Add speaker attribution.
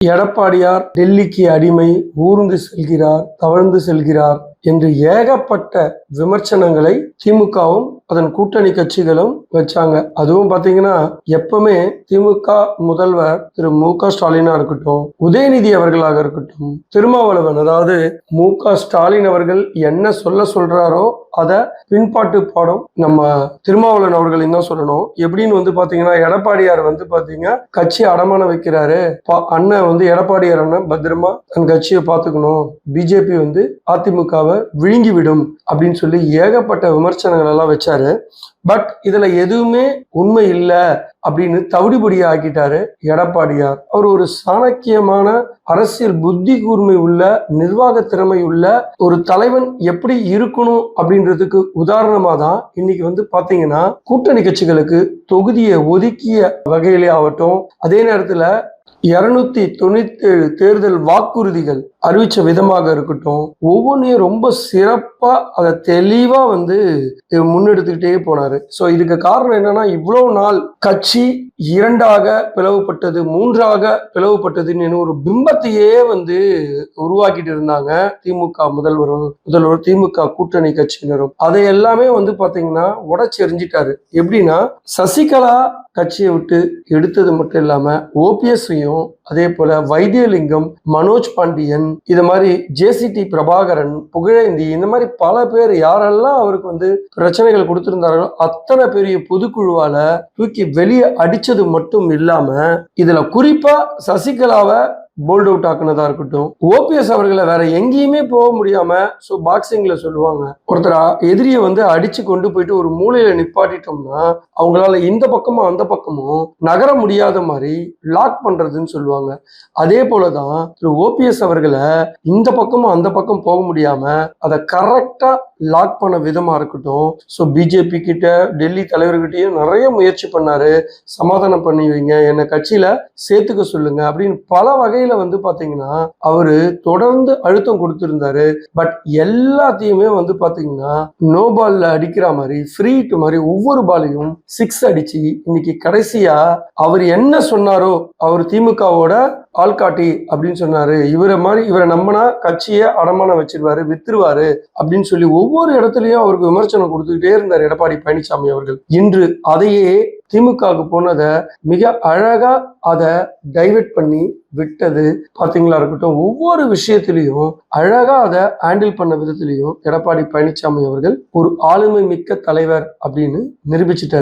Speaker 1: எடப்பாடியார் டெல்லிக்கு அடிமை, ஊர்ந்து செல்கிறார், தவழ்ந்து செல்கிறார் என்று ஏகப்பட்ட விமர்சனங்களை திமுகவும் அதன் கூட்டணி கட்சிகளும் வச்சாங்க. அதுவும் பாத்தீங்கன்னா எப்பவுமே திமுக முதல்வர் திரு மு.க. ஸ்டாலினா இருக்கட்டும், உதயநிதி அவர்களாக இருக்கட்டும், திருமாவளவன், அதாவது மு.க. ஸ்டாலின் அவர்கள் என்ன சொல்றாரோ அத பின்பாட்டு பாடம் நம்ம திருமாவளவன் அவர்களையும் தான் சொல்லணும். எப்படின்னு பாத்தீங்கன்னா எடப்பாடியார் பாத்தீங்கன்னா கட்சி அடமானம் வைக்கிறாரு, அண்ணன் எடப்பாடியார் அண்ணன் பத்திரமா தன் கட்சியை பாத்துக்கணும், பிஜேபி அதிமுகவை விழுங்கிவிடும் அப்படின்னு சொல்லி ஏகப்பட்ட விமர்சனங்கள் எல்லாம் வச்சாரு. பட் இதுல எதுவுமே உண்மை இல்லை அப்படின்னு தவிடுபடியா ஆக்கிட்டாரு எடப்பாடியார். அவர் ஒரு சாணக்கியமான அரசியல் புத்தி கூர்மை உள்ள, நிர்வாக திறமை உள்ள ஒரு தலைவன் எப்படி இருக்கணும் அப்படின்றதுக்கு உதாரணமா தான் இன்னைக்கு பாத்தீங்கன்னா கூட்டணி கட்சிகளுக்கு தொகுதியை ஒதுக்கிய வகையிலே ஆகட்டும், அதே நேரத்துல 297 தேர்தல் வாக்குறுதிகள் அறிவிச்ச விதமாக இருக்கட்டும், ஒவ்வொன்றையும் ரொம்ப சிறப்பா அதை தெளிவா முன்னெடுத்துக்கிட்டே போனாரு. சோ இதுக்கு காரணம் என்னன்னா, இவ்வளவு நாள் கட்சி 2ஆக பிளவுபட்டது, 3ஆக பிளவுபட்டதுன்னு ஒரு பிம்பத்தையே உருவாக்கிட்டு இருந்தாங்க திமுக முதல்வர் திமுக கூட்டணி கட்சியினரும். அதை எல்லாமே பாத்தீங்கன்னா உடைச்சு எறிஞ்சிட்டாரு. எப்படின்னா, சசிகலா கட்சியை விட்டு எடுத்தது மட்டும் இல்லாம ஓபிஎஸ்ஸையும், அதே போல வைத்தியலிங்கம், மனோஜ் பாண்டியன், இது மாதிரி ஜேசிடி பிரபாகரன், புகழேந்தி, இந்த மாதிரி பல பேர் யாரெல்லாம் அவருக்கு பிரச்சனைகள் கொடுத்திருந்தார்களோ அத்தனை பெரிய பொதுக்குழுவால தூக்கி வெளியே அடிச்சது மட்டும் இல்லாம, இதுல குறிப்பா சசிகலாவை போல்ட் அவுட் ஆக்குனதா இருக்கட்டும், ஓபிஎஸ் அவர்களை வேற எங்கேயுமே போக முடியாம, சோ பாக்ஸிங்ல சொல்லுவாங்க, ஒருத்தர் எதிரியை அடிச்சு கொண்டு போயிட்டு ஒரு மூலையில நிப்பாட்டிட்டோம்னா அவங்களால இந்த பக்கமும் அந்த பக்கமும் நகர முடியாத மாதிரி லாக் பண்றதுன்னு சொல்லுவாங்க. அதே போலதான் திரு ஓபிஎஸ் அவர்களை இந்த பக்கமும் அந்த பக்கம் போக முடியாம அதை கரெக்டா லாக் பண்ண விதமா இருக்கட்டும். ஸோ பிஜேபி கிட்ட, டெல்லி தலைவர்கிட்டயும் நிறைய முயற்சி பண்ணாரு, சமாதானம் பண்ணி வைங்க, என்னை கட்சியில சேர்த்துக்க சொல்லுங்க அப்படின்னு பல வகையில பாத்தீங்கன்னா அவரு தொடர்ந்து அழுத்தம் கொடுத்திருந்தாரு. பட் எல்லாத்தையுமே பாத்தீங்கன்னா நோ பால்ல அடிக்கிற மாதிரி, ஃப்ரீ ஹிட் மாதிரி ஒவ்வொரு பாலையும் 6 அடிச்சு இன்னைக்கு கடைசியா அவர் என்ன சொன்னாரோ, அவர் திமுகவோட ஆள்காட்டி அப்படின்னு சொன்னாரு, இவரை நம்பினா கட்சியை அடமானம் வச்சிருவாரு, வித்துருவாரு அப்படின்னு சொல்லி ஒவ்வொரு இடத்துலயும் அவருக்கு விமர்சனம் கொடுத்துக்கிட்டே இருந்தார் எடப்பாடி பழனிசாமி அவர்கள். இன்று அதையே திமுகவுக்கு போனதை மிக அழகா அதை டைவர்ட் பண்ணி விட்டது பாத்தீங்களா இருக்கட்டும். ஒவ்வொரு விஷயத்திலையும் அழகா அதை ஹேண்டில் பண்ண விதத்திலையும் எடப்பாடி பழனிசாமி அவர்கள் ஒரு ஆளுமை மிக்க தலைவர் அப்படின்னு நிரூபிச்சிட்டார்.